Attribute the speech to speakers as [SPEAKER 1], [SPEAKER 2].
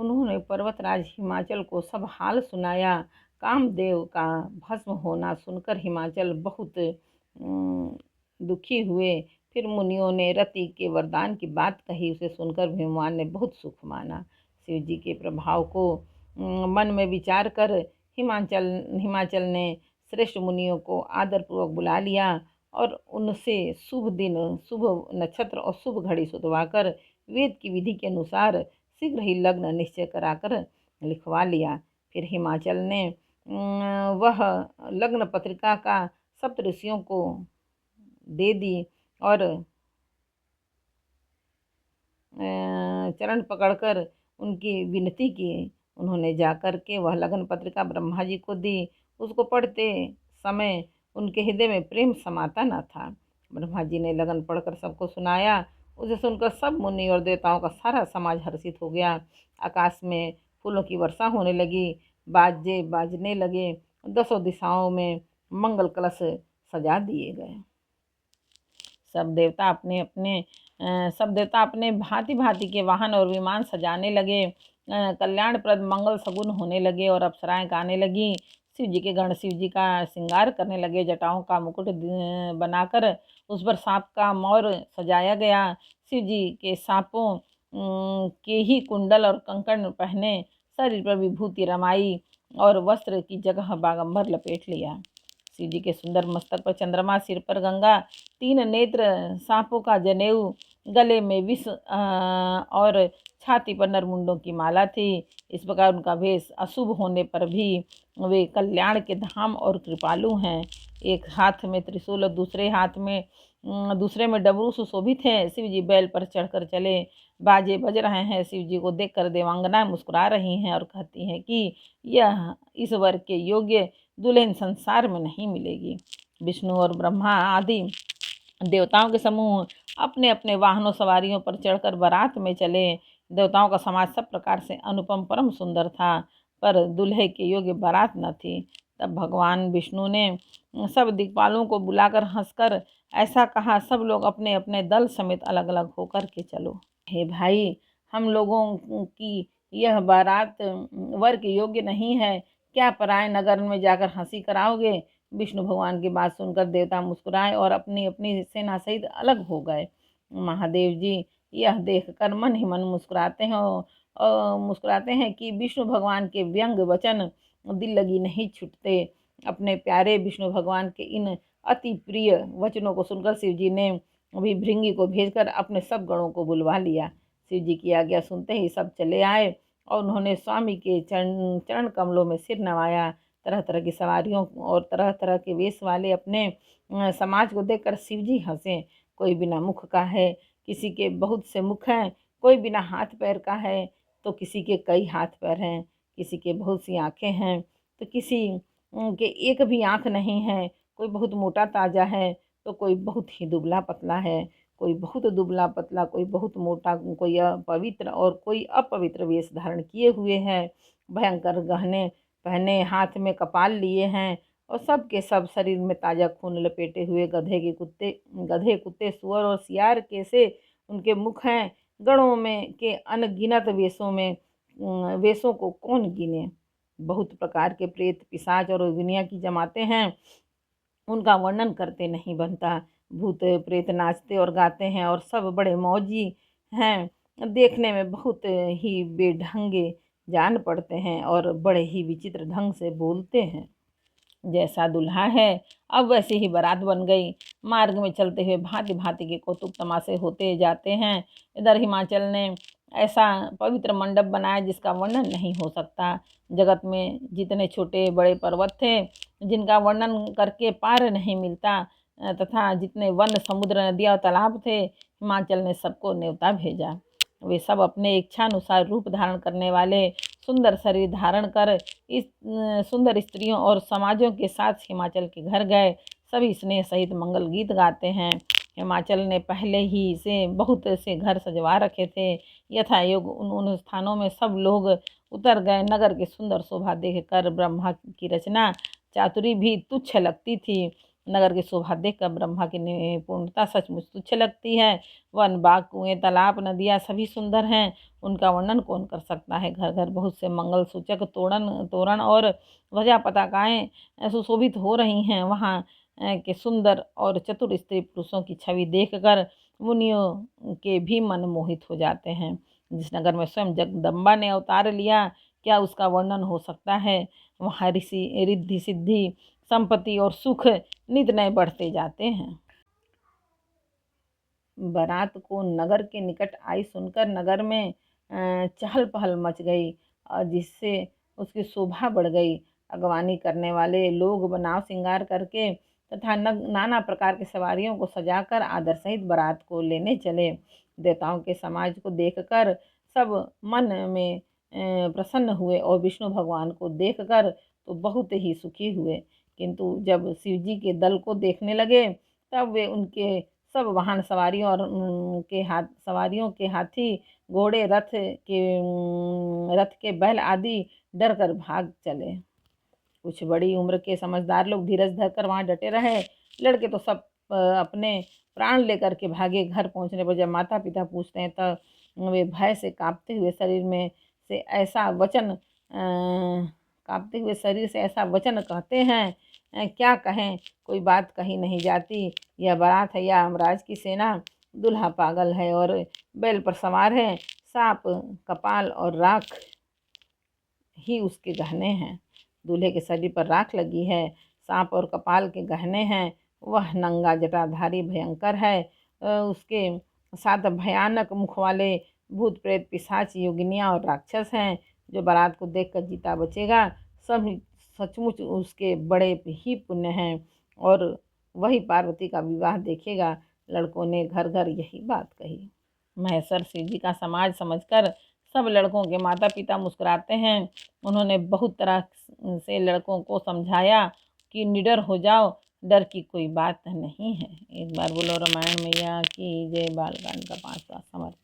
[SPEAKER 1] उन्होंने पर्वतराज हिमाचल को सब हाल सुनाया। कामदेव का भस्म होना सुनकर हिमाचल बहुत दुखी हुए। फिर मुनियों ने रति के वरदान की बात कही। उसे सुनकर भगवान ने बहुत सुख माना। शिव जी के प्रभाव को मन में विचार कर हिमाचल ने श्रेष्ठ मुनियों को आदरपूर्वक बुला लिया और उनसे शुभ दिन, शुभ नक्षत्र और शुभ घड़ी सुधवाकर वेद की विधि के अनुसार शीघ्र ही लग्न निश्चय कराकर लिखवा लिया। फिर हिमाचल ने वह लग्न पत्रिका का सप्त ऋषियों को दे दी और चरण पकड़कर उनकी विनती की। उन्होंने जाकर के वह लग्न पत्रिका ब्रह्मा जी को दी। उसको पढ़ते समय उनके हृदय में प्रेम समाता न था। ब्रह्मा जी ने लगन पढ़कर सबको सुनाया। उसे सुनकर सब मुनि और देवताओं का सारा समाज हर्षित हो गया। आकाश में फूलों की वर्षा होने लगी, बाजे बाजने लगे, दसों दिशाओं में मंगल कलश सजा दिए गए। सब देवता अपने भांति भांति के वाहन और विमान सजाने लगे। कल्याणप्रद मंगल सगुन होने लगे और अप्सराएं गाने लगी। शिव जी के गण शिव जी का श्रृंगार करने लगे। जटाओं का मुकुट बनाकर उस पर सांप का मौर सजाया गया। शिव जी के सांपों के ही कुंडल और कंकण पहने, शरीर पर विभूति रमाई और वस्त्र की जगह बागंबर लपेट लिया। शिव जी के सुंदर मस्तक पर चंद्रमा, सिर पर गंगा, 3 नेत्र, सांपों का जनेऊ, गले में विष और छाती पर नरमुंडों की माला थी। इस प्रकार उनका वेश अशुभ होने पर भी वे कल्याण के धाम और कृपालु हैं। एक हाथ में त्रिशूल और दूसरे में डमरू सुशोभित है। शिव जी बैल पर चढ़कर चले, बाजे बज रहे हैं। शिव जी को देखकर देवांगनाएं मुस्कुरा रही हैं और कहती हैं कि यह इस वर्ग के योग्य दुल्हन संसार में नहीं मिलेगी। विष्णु और ब्रह्मा आदि देवताओं के समूह अपने अपने वाहनों सवारियों पर चढ़कर बारात में चले। देवताओं का समाज सब प्रकार से अनुपम परम सुंदर था, पर दुल्हे के योग्य बारात न थी। तब भगवान विष्णु ने सब दिक्पालों को बुलाकर हंसकर ऐसा कहा, सब लोग अपने अपने दल समेत अलग अलग होकर के चलो। हे भाई, हम लोगों की यह बारात वर के योग्य नहीं है। क्या पराये नगर में जाकर हंसी कराओगे? विष्णु भगवान की बात सुनकर देवता मुस्कुराए और अपनी अपनी सेना सहित अलग हो गए। महादेव जी यह देखकर मन ही मन मुस्कुराते हैं कि विष्णु भगवान के व्यंग वचन दिल लगी नहीं छूटते। अपने प्यारे विष्णु भगवान के इन अति प्रिय वचनों को सुनकर शिव जी ने अभी भृंगी को भेजकर अपने सब गणों को बुलवा लिया। शिव जी की आज्ञा सुनते ही सब चले आए और उन्होंने स्वामी के चरण कमलों में सिर नवाया। तरह तरह की सवारियों और तरह तरह के वेश वाले अपने समाज को देखकर शिव जी हंसे। कोई बिना मुख का है, किसी के बहुत से मुख हैं, कोई बिना हाथ पैर का है तो किसी के कई हाथ पैर हैं, किसी के बहुत सी आँखें हैं तो किसी के एक भी आँख नहीं है। कोई बहुत मोटा ताजा है तो कोई बहुत ही दुबला पतला है, कोई बहुत दुबला पतला, कोई बहुत मोटा, कोई पवित्र और कोई अपवित्र वेश धारण किए हुए है। भयंकर गहने पहने, हाथ में कपाल लिए हैं और सब के सब शरीर में ताज़ा खून लपेटे हुए गधे, कुत्ते, सुअर और सियार के से उनके मुख हैं। गणों में के अनगिनत वेशों को कौन गिने। बहुत प्रकार के प्रेत, पिशाच और दुनिया की जमाते हैं, उनका वर्णन करते नहीं बनता। भूत प्रेत नाचते और गाते हैं और सब बड़े मौजी हैं। देखने में बहुत ही बेढंगे जान पड़ते हैं और बड़े ही विचित्र ढंग से बोलते हैं। जैसा दूल्हा है अब वैसी ही बारात बन गई। मार्ग में चलते हुए भांति भांति के कौतुक तमाशे होते जाते हैं। इधर हिमाचल ने ऐसा पवित्र मंडप बनाया जिसका वर्णन नहीं हो सकता। जगत में जितने छोटे बड़े पर्वत थे जिनका वर्णन करके पार नहीं मिलता, तथा जितने वन, समुद्र, नदियाँ और तालाब थे, हिमाचल ने सबको न्योता भेजा। वे सब अपने इच्छानुसार रूप धारण करने वाले सुंदर शरीर धारण कर इस सुंदर स्त्रियों और समाजों के साथ हिमाचल के घर गए। सभी स्नेह सहित मंगल गीत गाते हैं। हिमाचल ने पहले ही से बहुत से घर सजवा रखे थे। यथा योग उन स्थानों में सब लोग उतर गए। नगर की सुंदर शोभा देखकर ब्रह्मा की रचना चातुरी भी तुच्छ लगती थी। नगर की शोभा देखकर ब्रह्मा की निपुणता सचमुच तुच्छ लगती है। वन, बाग, कुएं, तालाब, नदियाँ सभी सुंदर हैं, उनका वर्णन कौन कर सकता है। घर घर बहुत से मंगल सूचक तोरण और ध्वजा पताकाएं सुशोभित हो रही हैं। वहाँ के सुंदर और चतुर स्त्री पुरुषों की छवि देखकर मुनियों के भी मन मोहित हो जाते हैं। जिस नगर में स्वयं जगदम्बा ने अवतार लिया, क्या उसका वर्णन हो सकता है। वहाँ ऋषि रिद्धि सिद्धि संपत्ति और सुख नित नए बढ़ते जाते हैं। बारात को नगर के निकट आई सुनकर नगर में चहल पहल मच गई, जिससे उसकी शोभा बढ़ गई। अगवानी करने वाले लोग बनाव श्रृंगार करके तथा नाना प्रकार की सवारियों को सजाकर आदर सहित बारात को लेने चले। देवताओं के समाज को देखकर सब मन में प्रसन्न हुए और विष्णु भगवान को देखकर तो बहुत ही सुखी हुए। किंतु जब शिव जी के दल को देखने लगे, तब वे उनके सब वाहन सवारियों और सवारियों के हाथी, घोड़े, रथ के बैल आदि डर कर भाग चले। कुछ बड़ी उम्र के समझदार लोग धीरज धरकर वहाँ डटे रहे। लड़के तो सब अपने प्राण लेकर के भागे। घर पहुँचने पर जब माता पिता पूछते हैं, तब वे भय से कांपते हुए शरीर से ऐसा वचन कहते हैं, क्या कहें, कोई बात कही नहीं जाती। यह बारात है या यमराज की सेना। दूल्हा पागल है और बैल पर सवार है। सांप, कपाल और राख ही उसके गहने हैं। दूल्हे के शरीर पर राख लगी है, सांप और कपाल के गहने हैं। वह नंगा जटाधारी भयंकर है। उसके साथ भयानक मुख वाले भूत प्रेत पिशाच योगिनियाँ और राक्षस हैं। जो बारात को देखकर जीता बचेगा, सब सचमुच उसके बड़े ही पुण्य हैं और वही पार्वती का विवाह देखेगा। लड़कों ने घर घर यही बात कही। महेश्वर शिव जी का समाज समझकर सब लड़कों के माता पिता मुस्कुराते हैं। उन्होंने बहुत तरह से लड़कों को समझाया कि निडर हो जाओ, डर की कोई बात नहीं है। एक बार बोलो रामायण मैया की जय। बालकांड का 5वां समर्पण।